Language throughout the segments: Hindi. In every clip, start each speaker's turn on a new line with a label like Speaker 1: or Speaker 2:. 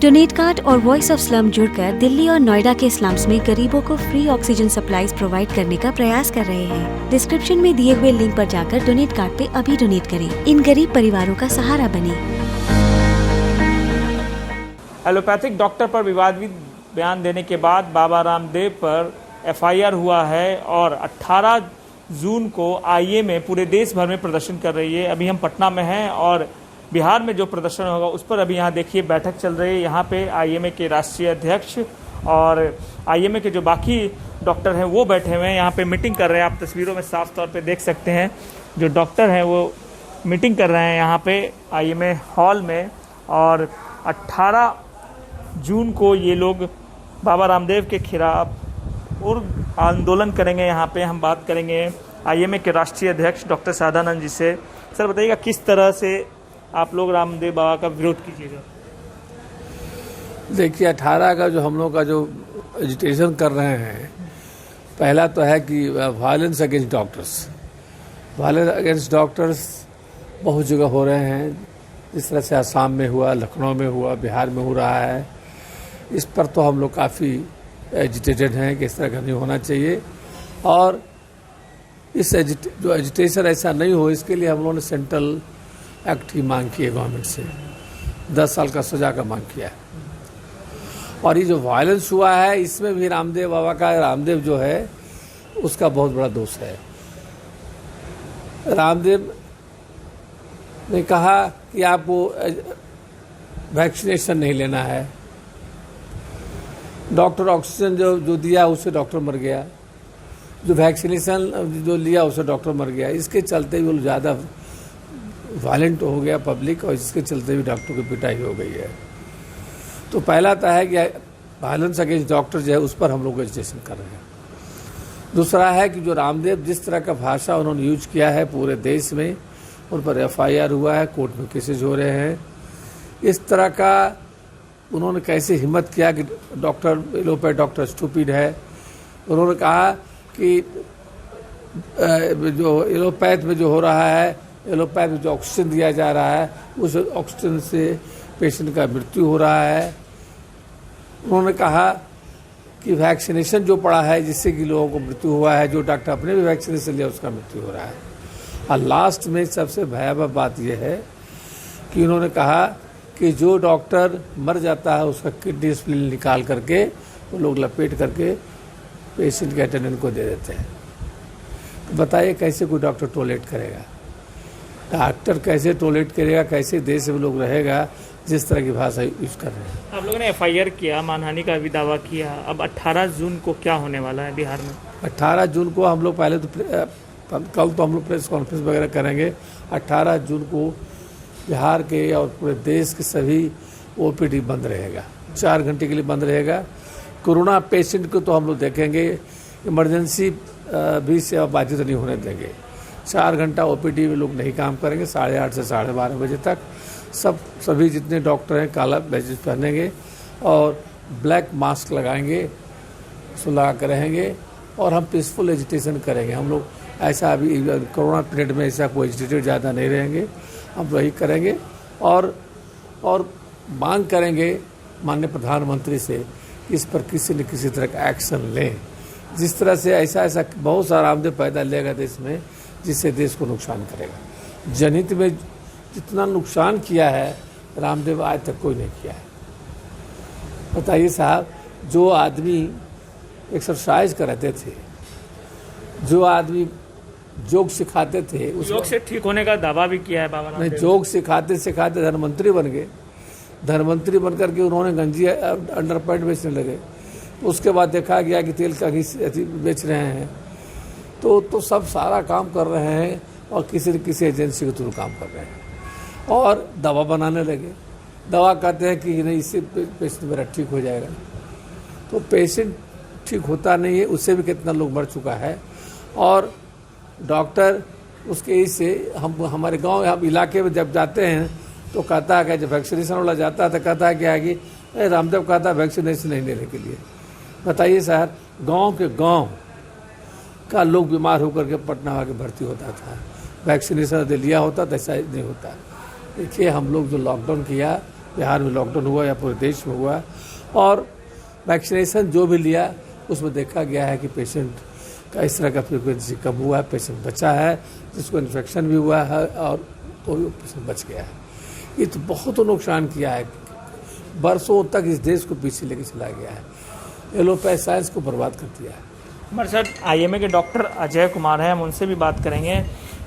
Speaker 1: डोनेट कार्ड और वॉइस ऑफ स्लम जुड़कर दिल्ली और नोएडा के स्लम्स में गरीबों को फ्री ऑक्सीजन सप्लाईज प्रोवाइड करने का प्रयास कर रहे हैं। डिस्क्रिप्शन में दिए हुए लिंक पर जाकर डोनेट कार्ड पे अभी डोनेट करें। इन गरीब परिवारों का सहारा बने।
Speaker 2: एलोपैथिक डॉक्टर पर विवादित बयान देने के बाद बाबा रामदेव पर एफआईआर हुआ है और 18 जून को आईएमए पूरे देश भर में प्रदर्शन कर रही है। अभी हम पटना में हैं और बिहार में जो प्रदर्शन होगा उस पर अभी यहाँ देखिए बैठक चल रही है। यहाँ पे आईएमए के राष्ट्रीय अध्यक्ष और आईएमए के जो बाकी डॉक्टर हैं वो बैठे हुए हैं, यहाँ पे मीटिंग कर रहे हैं। आप तस्वीरों में साफ तौर पे देख सकते हैं जो डॉक्टर हैं वो मीटिंग कर रहे हैं यहाँ पे आईएमए हॉल में। और 18 जून को ये लोग बाबा रामदेव के खिलाफ और आंदोलन करेंगे। यहाँ पे हम बात करेंगे आईएमए के राष्ट्रीय अध्यक्ष डॉक्टर सादानंद जी से। सर बताइएगा किस तरह से आप लोग रामदेव बाबा का विरोध कीजिएगा?
Speaker 3: देखिए 18 का जो हम लोग का जो एजिटेशन कर रहे हैं, पहला तो है कि violence against doctors. Violence against doctors बहुत जगह हो रहे हैं, जिस तरह से आसाम में हुआ, लखनऊ में हुआ, बिहार में हो रहा है। इस पर तो हम लोग काफ़ी एजिटेटेड हैं कि इस तरह का नहीं होना चाहिए और इस जो एजिटेशन ऐसा नहीं हो इसके लिए हम लोगों ने सेंट्रल एक्ट की मांग की है गवर्नमेंट से। 10 साल का सजा का मांग किया है। और ये जो वायलेंस हुआ है इसमें भी रामदेव बाबा का, रामदेव जो है उसका बहुत बड़ा दोष है। रामदेव ने कहा कि आपको वैक्सीनेशन नहीं लेना है। डॉक्टर ऑक्सीजन जो दिया उससे डॉक्टर मर गया, जो वैक्सीनेशन जो लिया उससे डॉक्टर मर गया। इसके चलते भी ज़्यादा वायलेंट हो गया पब्लिक और इसके चलते भी डॉक्टर की पिटाई हो गई है। तो पहला तो है कि वायलेंस अगेंस्ट डॉक्टर जो है उस पर हम लोग एजिटेशन कर रहे हैं। दूसरा है कि जो रामदेव जिस तरह का भाषा उन्होंने यूज किया है पूरे देश में, उन पर एफआईआर हुआ है, कोर्ट में केसेज हो रहे हैं। इस तरह का उन्होंने कैसे हिम्मत किया कि डॉक्टर एलोपैथ डॉक्टर स्टूपिड है। उन्होंने कहा कि जो एलोपैथ में जो हो रहा है, एलोपैथ में जो ऑक्सीजन दिया जा रहा है उस ऑक्सीजन से पेशेंट का मृत्यु हो रहा है। उन्होंने कहा कि वैक्सीनेशन जो पड़ा है जिससे कि लोगों को मृत्यु हुआ है, जो डॉक्टर अपने भी वैक्सीनेशन लिया उसका मृत्यु हो रहा है। और लास्ट में सबसे भयावह बात यह है कि उन्होंने कहा कि जो डॉक्टर मर जाता है उसका किडनी स्प्लीन निकाल करके वो लोग लपेट करके पेशेंट के अटेंडेंट को दे देते हैं। तो बताइए कैसे कोई डॉक्टर टॉलरेट करेगा? डॉक्टर कैसे टॉलरेट करेगा? कैसे देश में लोग रहेगा जिस तरह की भाषा यूज कर रहे हैं?
Speaker 2: आप लोगों ने एफआईआर किया, मानहानि का भी दावा किया। अब 18 जून को क्या होने वाला है बिहार में?
Speaker 3: 18 जून को हम लोग पहले तो कल तो हम लोग प्रेस कॉन्फ्रेंस वगैरह करेंगे। 18 जून को बिहार के और पूरे देश के सभी ओपीडी बंद रहेगा, 4 घंटे के लिए बंद रहेगा। कोरोना पेशेंट को तो हम लोग देखेंगे, इमरजेंसी भी सेवा बाधित नहीं होने देंगे। 4 घंटा ओपीडी में लोग नहीं काम करेंगे, 8:30 से 12:30 बजे तक। सभी जितने डॉक्टर हैं काला बैजेस पहनेंगे और ब्लैक मास्क लगाएंगे, उसको लगा कर रहेंगे और हम पीसफुल एजिटेशन करेंगे। हम लोग ऐसा अभी कोरोना पीरियड में ऐसा कोई एजिटेटेड ज़्यादा नहीं रहेंगे, हम वही करेंगे और मांग करेंगे माननीय प्रधानमंत्री से कि इस पर किसी न किसी तरह का एक्शन लें। जिस तरह से ऐसा बहुत सारा रामदेव पैदा लेगा देश में जिससे देश को नुकसान करेगा। जनहित में जितना नुकसान किया है रामदेव आज तक कोई नहीं किया है। बताइए साहब, जो आदमी एक्सरसाइज कराते थे, जो आदमी योग सिखाते थे, उस
Speaker 2: योग से ठीक होने का दावा भी किया है बाबा रामदेव।
Speaker 3: योग सिखाते सिखाते धनवंतरी बन गए। धनवंतरी बन करके उन्होंने गंजी अंडर पैंट बेचने लगे। उसके बाद देखा गया कि तेल का घी बेच रहे हैं। तो सब सारा काम कर रहे हैं और किसी न किसी एजेंसी के थ्रू काम कर रहे हैं और दवा बनाने लगे। दवा कहते हैं कि नहीं इससे पेशेंट मेरा ठीक हो जाएगा। तो पेशेंट ठीक होता नहीं है, उससे भी कितना लोग मर चुका है। और डॉक्टर उसके से हमारे गांव हम इलाके में जब जाते हैं तो कहता है कि जब वैक्सीनेशन वाला जाता है तो कहता है क्या है कि रामदेव कहता है वैक्सीनेशन नहीं लेने के लिए। बताइए सर, गांव के गांव का लोग बीमार होकर के पटना आके भर्ती होता था, वैक्सीनेशन यदि लिया होता तो ऐसा नहीं होता। देखिए हम लोग जो लॉकडाउन किया बिहार में लॉकडाउन हुआ या पूरे देश में हुआ, और वैक्सीनेशन जो भी लिया उसमें देखा गया है कि पेशेंट का इस तरह का फ्रिक्वेंसी कम हुआ है, पेशेंट बचा है, जिसको इन्फेक्शन भी हुआ है और तो भी पेशेंट बच गया है। ये तो बहुत नुकसान किया है, बरसों तक इस देश को पीछे लेके चला गया है, एलोपैथ साइंस को बर्बाद कर दिया है।
Speaker 2: हमारे साथ आईएमए के डॉक्टर अजय कुमार हैं, हम उनसे भी बात करेंगे।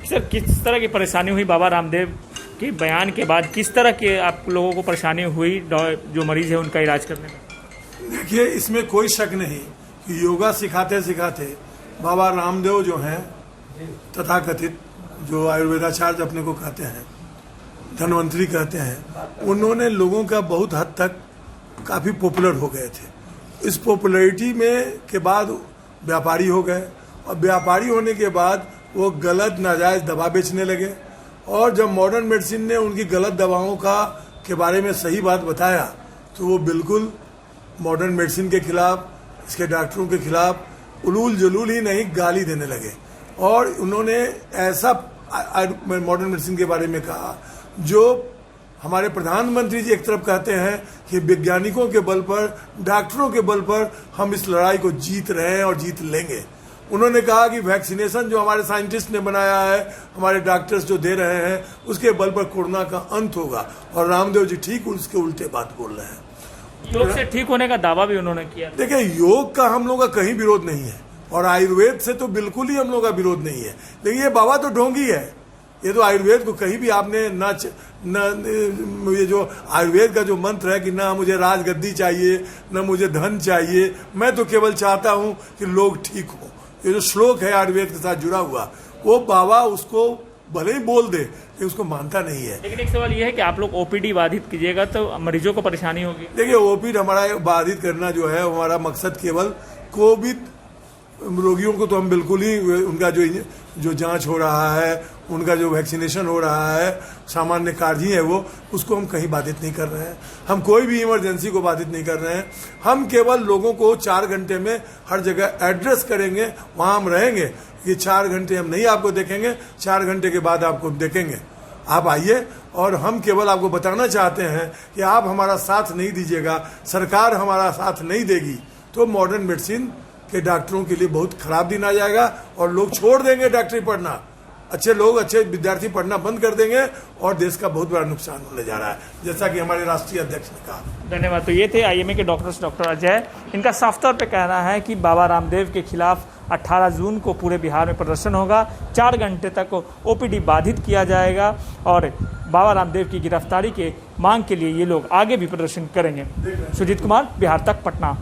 Speaker 2: सर, किस तरह की परेशानी हुई बाबा रामदेव के बयान के बाद? किस तरह के आप लोगों को परेशानी हुई जो मरीज है उनका इलाज करने में?
Speaker 4: देखिए, इसमें कोई शक नहीं कि योगा सिखाते सिखाते बाबा रामदेव जो हैं तथाकथित, जो आयुर्वेदाचार्य अपने को कहते हैं, धन्वंतरी कहते हैं, उन्होंने लोगों का बहुत हद तक काफ़ी पॉपुलर हो गए थे। इस पॉपुलैरिटी में के बाद व्यापारी हो गए, और व्यापारी होने के बाद वो गलत नाजायज़ दवा बेचने लगे। और जब मॉडर्न मेडिसिन ने उनकी गलत दवाओं के बारे में सही बात बताया, तो वो बिल्कुल मॉडर्न मेडिसिन के खिलाफ, इसके डॉक्टरों के खिलाफ उलूल जलूल ही नहीं गाली देने लगे। और उन्होंने ऐसा मॉडर्न मेडिसिन के बारे में कहा जो हमारे प्रधानमंत्री जी एक तरफ कहते हैं कि वैज्ञानिकों के बल पर, डॉक्टरों के बल पर हम इस लड़ाई को जीत रहे हैं और जीत लेंगे। उन्होंने कहा कि वैक्सीनेशन जो हमारे साइंटिस्ट ने बनाया है, हमारे डॉक्टर्स जो दे रहे हैं, उसके बल पर कोरोना का अंत होगा। और रामदेव जी ठीक उसके उल्टे बात बोल रहे हैं।
Speaker 2: योग से ठीक होने का दावा भी उन्होंने किया।
Speaker 4: देखिए, योग का हम लोग का कहीं विरोध नहीं है, और आयुर्वेद से तो बिल्कुल ही हम लोग का विरोध नहीं है। लेकिन ये बाबा तो ढोंगी है, ये तो आयुर्वेद को कहीं भी आपने न ये जो आयुर्वेद का जो मंत्र है कि ना मुझे राजगद्दी चाहिए, न मुझे धन चाहिए, मैं तो केवल चाहता हूं कि लोग ठीक हो, ये जो श्लोक है आयुर्वेद के साथ जुड़ा हुआ, वो बाबा उसको भले ही बोल दे कि उसको मानता नहीं है।
Speaker 2: लेकिन एक सवाल ये है कि आप लोग ओपीडी बाधित कीजिएगा तो मरीजों को परेशानी होगी।
Speaker 4: देखिए, ओपीडी हमारा बाधित करना जो है, हमारा मकसद केवल कोविड रोगियों को तो हम बिल्कुल ही, उनका जो जांच हो रहा है, उनका जो वैक्सीनेशन हो रहा है, सामान्य कार्य ही है वो, उसको हम कहीं बाधित नहीं कर रहे हैं। हम कोई भी इमरजेंसी को बाधित नहीं कर रहे हैं। हम केवल लोगों को 4 घंटे में हर जगह एड्रेस करेंगे, वहां हम रहेंगे। ये 4 घंटे हम नहीं आपको देखेंगे, 4 घंटे के बाद आपको देखेंगे। आप आइए, और हम केवल आपको बताना चाहते हैं कि आप हमारा साथ नहीं दीजिएगा, सरकार हमारा साथ नहीं देगी, तो मॉडर्न मेडिसिन के डॉक्टरों के लिए बहुत खराब दिन आ जाएगा, और लोग छोड़ देंगे डॉक्टरी पढ़ना, अच्छे लोग, अच्छे विद्यार्थी पढ़ना बंद कर देंगे, और देश का बहुत बड़ा नुकसान होने जा रहा है, जैसा कि हमारे राष्ट्रीय अध्यक्ष ने कहा।
Speaker 2: धन्यवाद। तो ये थे आईएमए के डॉक्टर अजय। इनका साफ तौर पे कहना है कि बाबा रामदेव के खिलाफ 18 जून को पूरे बिहार में प्रदर्शन होगा, 4 घंटे तक ओपीडी बाधित किया जाएगा, और बाबा रामदेव की गिरफ्तारी के मांग के लिए ये लोग आगे भी प्रदर्शन करेंगे। सुजीत कुमार, बिहार तक, पटना।